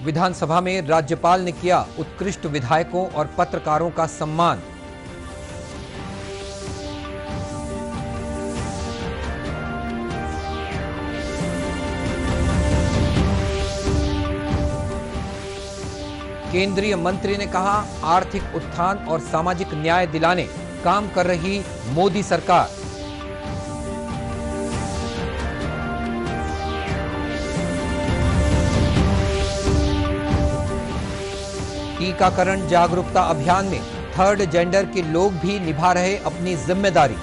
विधानसभा में राज्यपाल ने किया उत्कृष्ट विधायकों और पत्रकारों का सम्मान। केंद्रीय मंत्री ने कहा, आर्थिक उत्थान और सामाजिक न्याय दिलाने काम कर रही मोदी सरकार। टीकाकरण जागरूकता अभियान में थर्ड जेंडर के लोग भी निभा रहे अपनी जिम्मेदारी।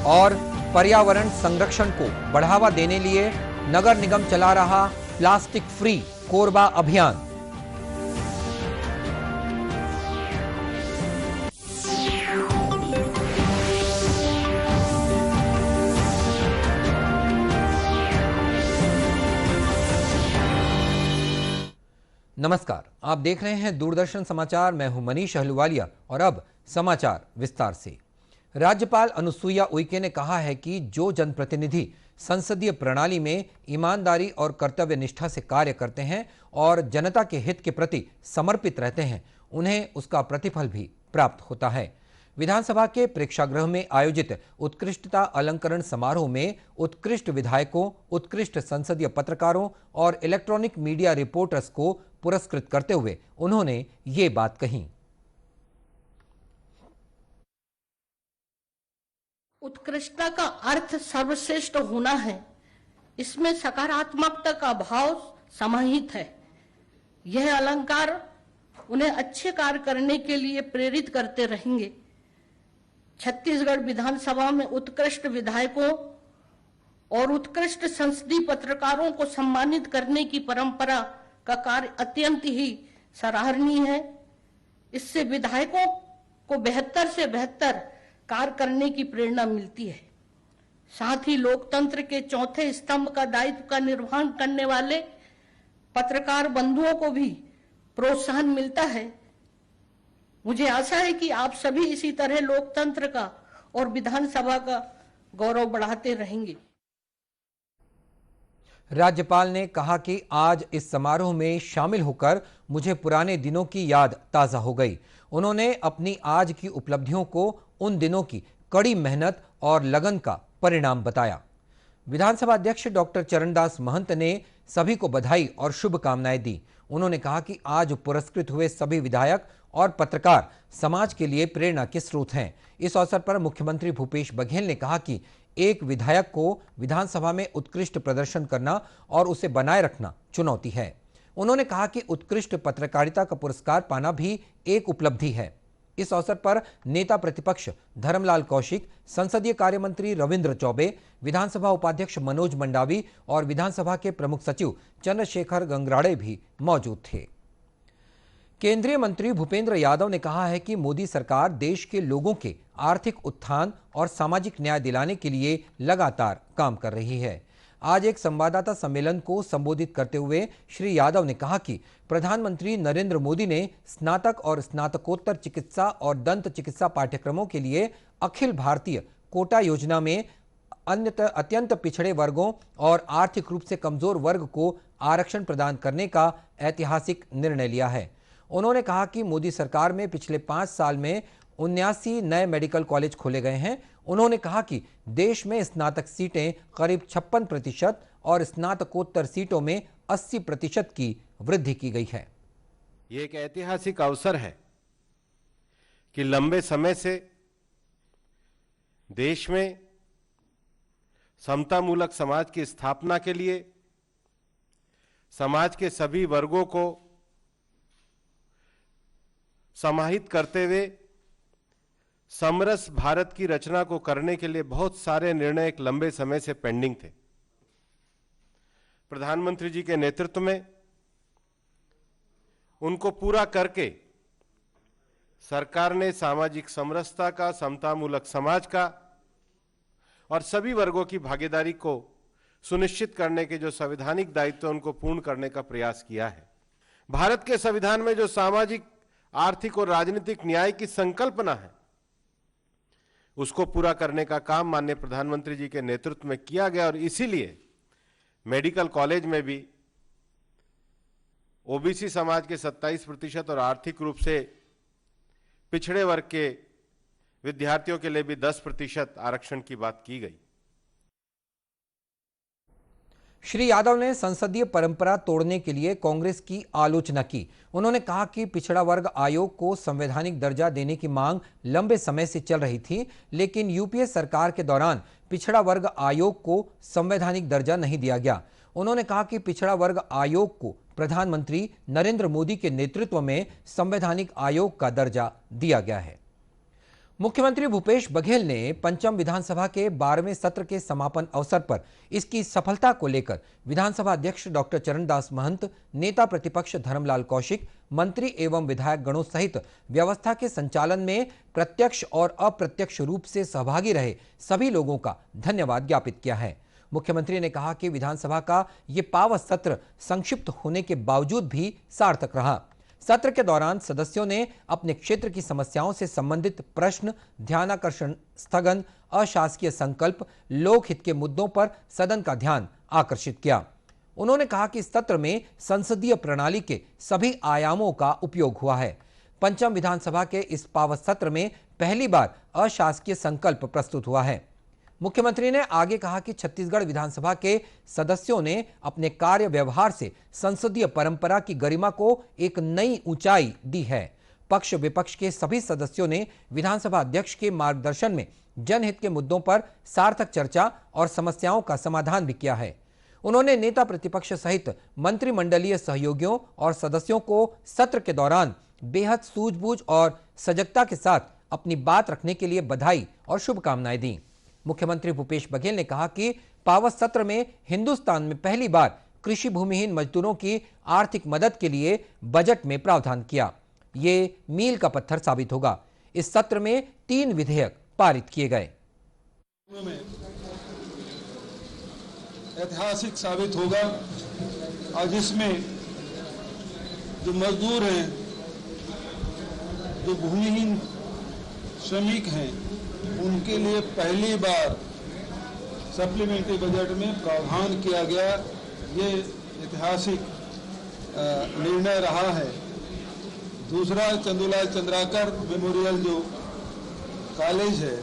और पर्यावरण संरक्षण को बढ़ावा देने लिए नगर निगम चला रहा प्लास्टिक फ्री कोरबा अभियान। नमस्कार, आप देख रहे हैं दूरदर्शन समाचार। मैं हूं मनीष अहलूवालिया और अब समाचार विस्तार से। राज्यपाल अनुसुईया उइके ने कहा है कि जो जनप्रतिनिधि संसदीय प्रणाली में ईमानदारी और कर्तव्य निष्ठा से कार्य करते हैं और जनता के हित के प्रति समर्पित रहते हैं, उन्हें उसका प्रतिफल भी प्राप्त होता है। विधानसभा के प्रेक्षागृह में आयोजित उत्कृष्टता अलंकरण समारोह में उत्कृष्ट विधायकों, उत्कृष्ट संसदीय पत्रकारों और इलेक्ट्रॉनिक मीडिया रिपोर्टर्स को पुरस्कृत करते हुए उन्होंने ये बात कही। उत्कृष्टता का अर्थ सर्वश्रेष्ठ होना है। इसमें सकारात्मकता का भाव समाहित है। यह अलंकार उन्हें अच्छे कार्य करने के लिए प्रेरित करते रहेंगे। छत्तीसगढ़ विधानसभा में उत्कृष्ट विधायकों और उत्कृष्ट संसदीय पत्रकारों को सम्मानित करने की परंपरा का कार्य अत्यंत ही सराहनीय है। इससे विधायकों को बेहतर से बेहतर कार्य करने की प्रेरणा मिलती है। साथ ही लोकतंत्र के चौथे स्तंभ का दायित्व का निर्वहन करने वाले पत्रकार बंधुओं को भी प्रोत्साहन मिलता है। मुझे आशा है कि आप सभी इसी तरह लोकतंत्र का और विधानसभा का गौरव बढ़ाते रहेंगे। राज्यपाल ने कहा कि आज इस समारोह में शामिल होकर मुझे पुराने दिनों की याद ताजा हो गई। उन्होंने अपनी आज की उपलब्धियों को उन दिनों की कड़ी मेहनत और लगन का परिणाम बताया। विधानसभा अध्यक्ष डॉक्टर चरणदास महंत ने सभी को बधाई और शुभकामनाएं दी। उन्होंने कहा कि आज पुरस्कृत हुए सभी विधायक और पत्रकार समाज के लिए प्रेरणा के स्रोत हैं। इस अवसर पर मुख्यमंत्री भूपेश बघेल ने कहा कि एक विधायक को विधानसभा में उत्कृष्ट प्रदर्शन करना और उसे बनाए रखना चुनौती है। उन्होंने कहा कि उत्कृष्ट पत्रकारिता का पुरस्कार पाना भी एक उपलब्धि है। इस अवसर पर नेता प्रतिपक्ष धर्मलाल कौशिक, संसदीय कार्य मंत्री रविंद्र चौबे, विधानसभा उपाध्यक्ष मनोज मंडावी और विधानसभा के प्रमुख सचिव चंद्रशेखर गंगराड़े भी मौजूद थे। केंद्रीय मंत्री भूपेंद्र यादव ने कहा है कि मोदी सरकार देश के लोगों के आर्थिक उत्थान और सामाजिक न्याय दिलाने के लिए लगातार काम कर रही है। आज एक संवाददाता सम्मेलन को संबोधित करते हुए श्री यादव ने कहा कि प्रधानमंत्री नरेंद्र मोदी ने स्नातक और स्नातकोत्तर चिकित्सा और दंत चिकित्सा पाठ्यक्रमों के लिए अखिल भारतीय कोटा योजना में अत्यंत पिछड़े वर्गों और आर्थिक रूप से कमजोर वर्ग को आरक्षण प्रदान करने का ऐतिहासिक निर्णय लिया है। उन्होंने कहा कि मोदी सरकार में पिछले 5 साल में 79 नए मेडिकल कॉलेज खोले गए हैं। उन्होंने कहा कि देश में स्नातक सीटें करीब 56% और स्नातकोत्तर सीटों में 80% की वृद्धि की गई है। ये एक ऐतिहासिक अवसर है कि लंबे समय से देश में समतामूलक समाज की स्थापना के लिए समाज के सभी वर्गों को समाहित करते हुए समरस भारत की रचना को करने के लिए बहुत सारे निर्णय एक लंबे समय से पेंडिंग थे। प्रधानमंत्री जी के नेतृत्व में उनको पूरा करके सरकार ने सामाजिक समरसता का, समतामूलक समाज का और सभी वर्गों की भागीदारी को सुनिश्चित करने के जो संवैधानिक दायित्व उनको पूर्ण करने का प्रयास किया है। भारत के संविधान में जो सामाजिक आर्थिक और राजनीतिक न्याय की संकल्पना है, उसको पूरा करने का काम माननीय प्रधानमंत्री जी के नेतृत्व में किया गया। और इसीलिए मेडिकल कॉलेज में भी ओबीसी समाज के 27% और आर्थिक रूप से पिछड़े वर्ग के विद्यार्थियों के लिए भी 10% आरक्षण की बात की गई। श्री यादव ने संसदीय परंपरा तोड़ने के लिए कांग्रेस की आलोचना की। उन्होंने कहा कि पिछड़ा वर्ग आयोग को संवैधानिक दर्जा देने की मांग लंबे समय से चल रही थी, लेकिन यूपीए सरकार के दौरान पिछड़ा वर्ग आयोग को संवैधानिक दर्जा नहीं दिया गया। उन्होंने कहा कि पिछड़ा वर्ग आयोग को प्रधानमंत्री नरेंद्र मोदी के नेतृत्व में संवैधानिक आयोग का दर्जा दिया गया है। मुख्यमंत्री भूपेश बघेल ने पंचम विधानसभा के 12वें सत्र के समापन अवसर पर इसकी सफलता को लेकर विधानसभा अध्यक्ष डॉक्टर चरणदास महंत, नेता प्रतिपक्ष धर्मलाल कौशिक, मंत्री एवं विधायक गणों सहित व्यवस्था के संचालन में प्रत्यक्ष और अप्रत्यक्ष रूप से सहभागी रहे सभी लोगों का धन्यवाद ज्ञापित किया है। मुख्यमंत्री ने कहा कि विधानसभा का ये पावस सत्र संक्षिप्त होने के बावजूद भी सार्थक रहा। सत्र के दौरान सदस्यों ने अपने क्षेत्र की समस्याओं से संबंधित प्रश्न, ध्यानाकर्षण स्थगन, अशासकीय संकल्प, लोकहित के मुद्दों पर सदन का ध्यान आकर्षित किया। उन्होंने कहा कि सत्र में संसदीय प्रणाली के सभी आयामों का उपयोग हुआ है। पंचम विधानसभा के इस पावस सत्र में पहली बार अशासकीय संकल्प प्रस्तुत हुआ है। मुख्यमंत्री ने आगे कहा कि छत्तीसगढ़ विधानसभा के सदस्यों ने अपने कार्य व्यवहार से संसदीय परंपरा की गरिमा को एक नई ऊंचाई दी है। पक्ष विपक्ष के सभी सदस्यों ने विधानसभा अध्यक्ष के मार्गदर्शन में जनहित के मुद्दों पर सार्थक चर्चा और समस्याओं का समाधान भी किया है। उन्होंने नेता प्रतिपक्ष सहित मंत्रिमंडलीय सहयोगियों और सदस्यों को सत्र के दौरान बेहद सूझबूझ और सजगता के साथ अपनी बात रखने के लिए बधाई और शुभकामनाएं दी। मुख्यमंत्री भूपेश बघेल ने कहा कि पावस सत्र में हिंदुस्तान में पहली बार कृषि भूमिहीन मजदूरों की आर्थिक मदद के लिए बजट में प्रावधान किया। ये मील का पत्थर साबित होगा। इस सत्र में 3 विधेयक पारित किए गए। ऐतिहासिक साबित होगा और जिसमें जो मजदूर हैं, जो भूमिहीन श्रमिक हैं, उनके लिए पहली बार सप्लीमेंट्री बजट में प्रावधान किया गया। ये ऐतिहासिक निर्णय रहा है। दूसरा, चंदूलाल चंद्राकर मेमोरियल जो कॉलेज है,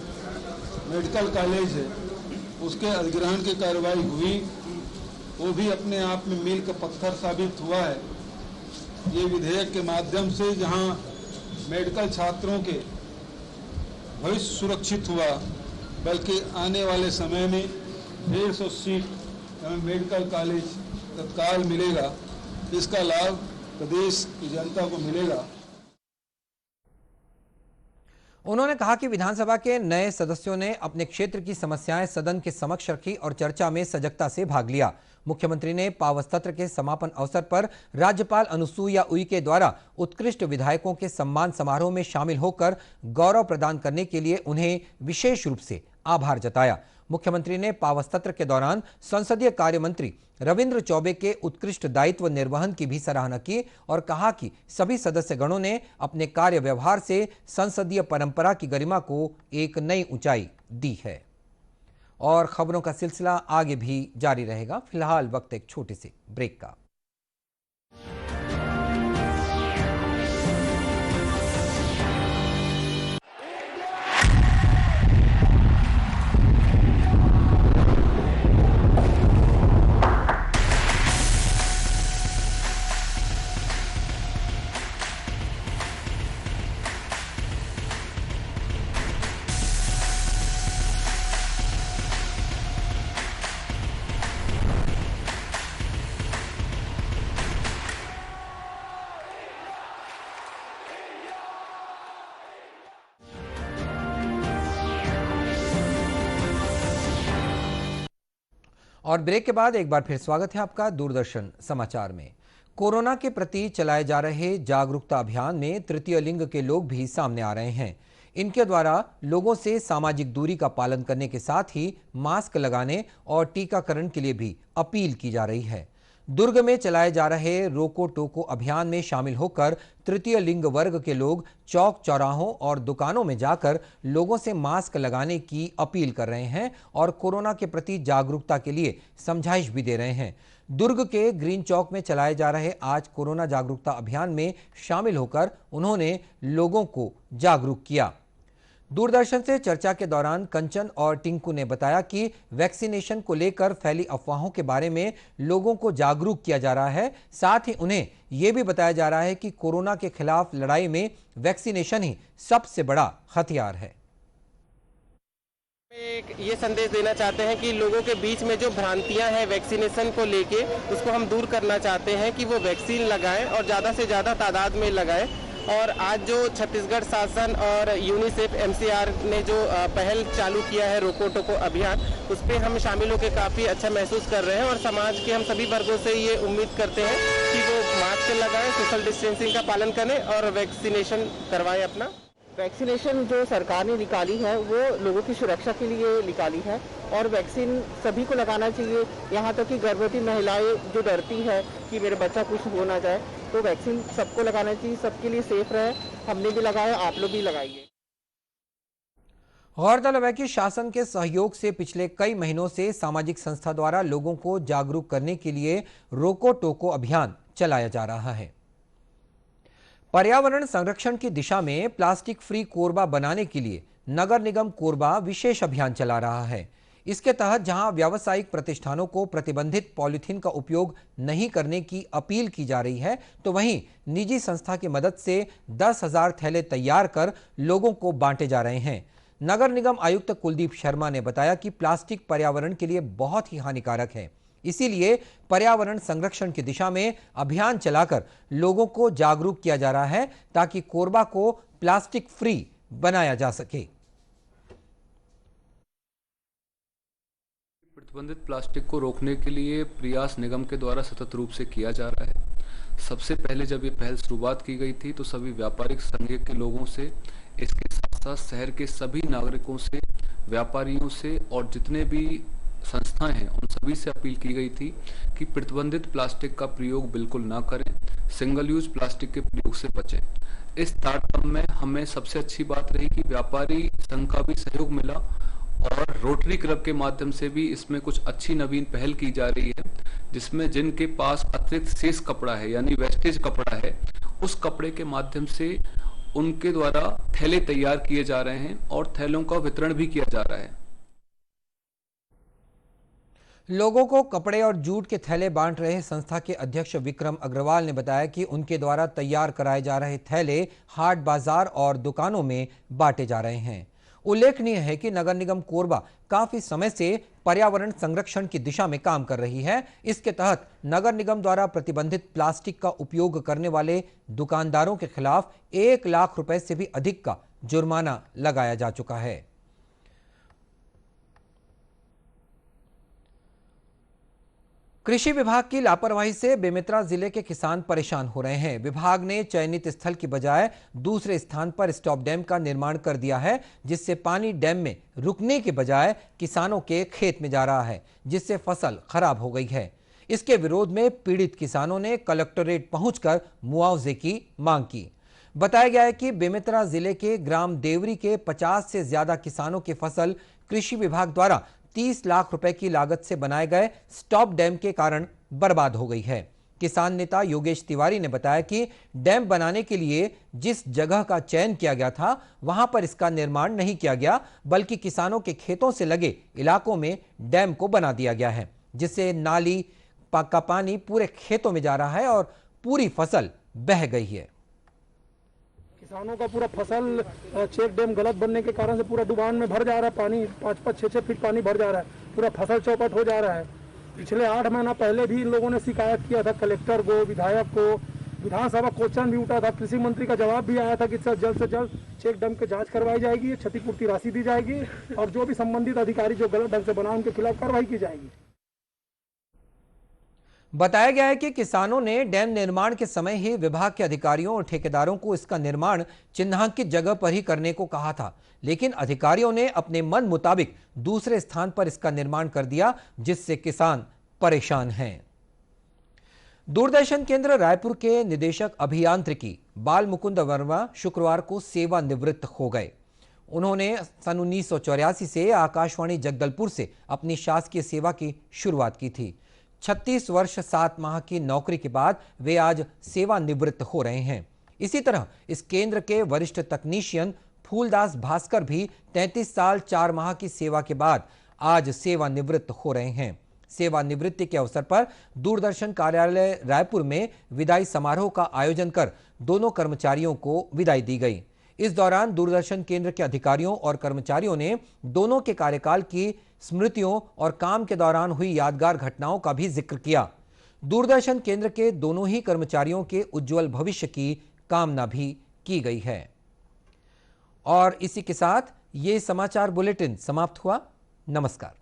मेडिकल कॉलेज है, उसके अधिग्रहण की कार्रवाई हुई। वो भी अपने आप में मील का पत्थर साबित हुआ है। ये विधेयक के माध्यम से जहां मेडिकल छात्रों के भविष्य सुरक्षित हुआ, बल्कि आने वाले समय में 150 सीट हमें मेडिकल कॉलेज तत्काल मिलेगा। इसका लाभ प्रदेश की जनता को मिलेगा। उन्होंने कहा कि विधानसभा के नए सदस्यों ने अपने क्षेत्र की समस्याएं सदन के समक्ष रखी और चर्चा में सजगता से भाग लिया। मुख्यमंत्री ने पावस सत्र के समापन अवसर पर राज्यपाल अनुसुईया उइके द्वारा उत्कृष्ट विधायकों के सम्मान समारोह में शामिल होकर गौरव प्रदान करने के लिए उन्हें विशेष रूप से आभार जताया। मुख्यमंत्री ने पावस सत्र के दौरान संसदीय कार्य मंत्री रविंद्र चौबे के उत्कृष्ट दायित्व निर्वहन की भी सराहना की और कहा कि सभी सदस्यगणों ने अपने कार्य व्यवहार से संसदीय परंपरा की गरिमा को एक नई ऊंचाई दी है। और खबरों का सिलसिला आगे भी जारी रहेगा। फिलहाल वक्त एक छोटे से ब्रेक का। और ब्रेक के बाद एक बार फिर स्वागत है आपका दूरदर्शन समाचार में। कोरोना के प्रति चलाए जा रहे जागरूकता अभियान में तृतीय लिंग के लोग भी सामने आ रहे हैं। इनके द्वारा लोगों से सामाजिक दूरी का पालन करने के साथ ही मास्क लगाने और टीकाकरण के लिए भी अपील की जा रही है। दुर्ग में चलाए जा रहे रोको टोको अभियान में शामिल होकर तृतीय लिंग वर्ग के लोग चौक चौराहों और दुकानों में जाकर लोगों से मास्क लगाने की अपील कर रहे हैं और कोरोना के प्रति जागरूकता के लिए समझाइश भी दे रहे हैं। दुर्ग के ग्रीन चौक में चलाए जा रहे आज कोरोना जागरूकता अभियान में शामिल होकर उन्होंने लोगों को जागरूक किया। दूरदर्शन से चर्चा के दौरान कंचन और टिंकू ने बताया कि वैक्सीनेशन को लेकर फैली अफवाहों के बारे में लोगों को जागरूक किया जा रहा है। साथ ही उन्हें यह भी बताया जा रहा है कि कोरोना के खिलाफ लड़ाई में वैक्सीनेशन ही सबसे बड़ा हथियार है। ये संदेश देना चाहते हैं कि लोगों के बीच में जो भ्रांतियां हैं वैक्सीनेशन को लेके, उसको हम दूर करना चाहते हैं कि वो वैक्सीन लगाएं और ज़्यादा से ज़्यादा तादाद में लगाएं। और आज जो छत्तीसगढ़ शासन और यूनिसेफ MCR ने जो पहल चालू किया है रोको टोको अभियान, उस पर हम शामिल होकर काफ़ी अच्छा महसूस कर रहे हैं और समाज के हम सभी वर्गों से ये उम्मीद करते हैं कि वो मास्क लगाएं, सोशल डिस्टेंसिंग का पालन करें और वैक्सीनेशन करवाएं अपना। वैक्सीनेशन जो सरकार ने निकाली है वो लोगों की सुरक्षा के लिए निकाली है और वैक्सीन सभी को लगाना चाहिए। यहाँ तक कि गर्भवती महिलाएं जो डरती है कि मेरे बच्चा कुछ हो ना जाए, तो वैक्सीन सबको लगाना चाहिए, सबके लिए सेफ रहे। हमने भी लगाया, आप लोग भी लगाइए। गौरतलब है कि शासन के सहयोग से पिछले कई महीनों से सामाजिक संस्था द्वारा लोगों को जागरूक करने के लिए रोको टोको अभियान चलाया जा रहा है। पर्यावरण संरक्षण की दिशा में प्लास्टिक फ्री कोरबा बनाने के लिए नगर निगम कोरबा विशेष अभियान चला रहा है। इसके तहत जहां व्यावसायिक प्रतिष्ठानों को प्रतिबंधित पॉलीथीन का उपयोग नहीं करने की अपील की जा रही है, तो वहीं निजी संस्था की मदद से 10,000 थैले तैयार कर लोगों को बांटे जा रहे हैं। नगर निगम आयुक्त कुलदीप शर्मा ने बताया कि प्लास्टिक पर्यावरण के लिए बहुत ही हानिकारक है, इसीलिए पर्यावरण संरक्षण की दिशा में अभियान चलाकर लोगों को जागरूक किया जा रहा है ताकि कोरबा को प्लास्टिक फ्री बनाया जा सके। प्रतिबंधित प्लास्टिक को रोकने के लिए प्रयास निगम के द्वारा सतत रूप से किया जा रहा है। सबसे पहले जब ये पहल शुरुआत की गई थी तो सभी व्यापारिक संघ के लोगों से, इसके साथ साथ शहर के सभी नागरिकों से, व्यापारियों से और जितने भी संस्थाएं हैं उन सभी से अपील की गई थी कि प्रतिबंधित प्लास्टिक का प्रयोग बिल्कुल ना करें, सिंगल यूज प्लास्टिक के प्रयोग से बचें। इस तारतम्य में हमें सबसे अच्छी बात रही कि व्यापारी संघ का भी सहयोग मिला और रोटरी क्लब के माध्यम से भी इसमें कुछ अच्छी नवीन पहल की जा रही है, जिसमें जिनके पास अतिरिक्त शेष कपड़ा है यानी वेस्टेज कपड़ा है, उस कपड़े के माध्यम से उनके द्वारा थैले तैयार किए जा रहे हैं और थैलों का वितरण भी किया जा रहा है। लोगों को कपड़े और जूट के थैले बांट रहे संस्था के अध्यक्ष विक्रम अग्रवाल ने बताया कि उनके द्वारा तैयार कराए जा रहे थैले हाट बाजार और दुकानों में बांटे जा रहे हैं। उल्लेखनीय है कि नगर निगम कोरबा काफी समय से पर्यावरण संरक्षण की दिशा में काम कर रही है। इसके तहत नगर निगम द्वारा प्रतिबंधित प्लास्टिक का उपयोग करने वाले दुकानदारों के खिलाफ 1 लाख रुपए से भी अधिक का जुर्माना लगाया जा चुका है। कृषि विभाग की लापरवाही से बेमेतरा जिले के किसान परेशान हो रहे हैं। विभाग ने चयनित स्थल की बजाय दूसरे स्थान पर स्टॉप डैम का निर्माण कर दिया है, जिससे पानी डैम में रुकने के बजाय किसानों के खेत में जा रहा है, जिससे फसल खराब हो गई है। इसके विरोध में पीड़ित किसानों ने कलेक्टोरेट पहुंचकर मुआवजे की मांग की। बताया गया है कि बेमेतरा जिले के ग्राम देवरी के 50 से ज्यादा किसानों की फसल कृषि विभाग द्वारा 30 लाख रुपए की लागत से बनाए गए स्टॉप डैम के कारण बर्बाद हो गई है। किसान नेता योगेश तिवारी ने बताया कि डैम बनाने के लिए जिस जगह का चयन किया गया था वहां पर इसका निर्माण नहीं किया गया, बल्कि किसानों के खेतों से लगे इलाकों में डैम को बना दिया गया है, जिससे नाली का पानी पूरे खेतों में जा रहा है और पूरी फसल बह गई है। किसानों का पूरा फसल चेक डैम गलत बनने के कारण से पूरा डुबान में भर जा रहा है, पानी 5-5, 6-6 फीट पानी भर जा रहा है, पूरा फसल चौपट हो जा रहा है। पिछले 8 महीना पहले भी इन लोगों ने शिकायत किया था कलेक्टर को, विधायक को, विधानसभा क्वेश्चन भी उठा था, कृषि मंत्री का जवाब भी आया था कि सर जल्द से जल्द चेक डैम की जांच करवाई जाएगी, क्षतिपूर्ति राशि दी जाएगी और जो भी संबंधित अधिकारी जो गलत ढंग से बना उनके खिलाफ कार्रवाई की जाएगी। बताया गया है कि किसानों ने डैम निर्माण के समय ही विभाग के अधिकारियों और ठेकेदारों को इसका निर्माण चिन्हांकित जगह पर ही करने को कहा था, लेकिन अधिकारियों ने अपने मन मुताबिक दूसरे स्थान पर इसका निर्माण कर दिया, जिससे किसान परेशान हैं। दूरदर्शन केंद्र रायपुर के निदेशक अभियांत्रिकी बाल मुकुंद वर्मा शुक्रवार को सेवानिवृत्त हो गए। उन्होंने सन 1984 से आकाशवाणी जगदलपुर से अपनी शासकीय सेवा की शुरुआत की थी। 36 वर्ष 7 माह की नौकरी के बाद वे आज सेवानिवृत्त हो रहे हैं। इसी तरह इस केंद्र के वरिष्ठ तकनीशियन फूलदास भास्कर भी 33 साल 4 माह की सेवा के बाद आज सेवानिवृत्त हो रहे हैं। सेवानिवृत्ति के अवसर पर दूरदर्शन कार्यालय रायपुर में विदाई समारोह का आयोजन कर दोनों कर्मचारियों को विदाई दी गई। इस दौरान दूरदर्शन केंद्र के अधिकारियों और कर्मचारियों ने दोनों के कार्यकाल की स्मृतियों और काम के दौरान हुई यादगार घटनाओं का भी जिक्र किया। दूरदर्शन केंद्र के दोनों ही कर्मचारियों के उज्जवल भविष्य की कामना भी की गई है। और इसी के साथ ये समाचार बुलेटिन समाप्त हुआ। नमस्कार।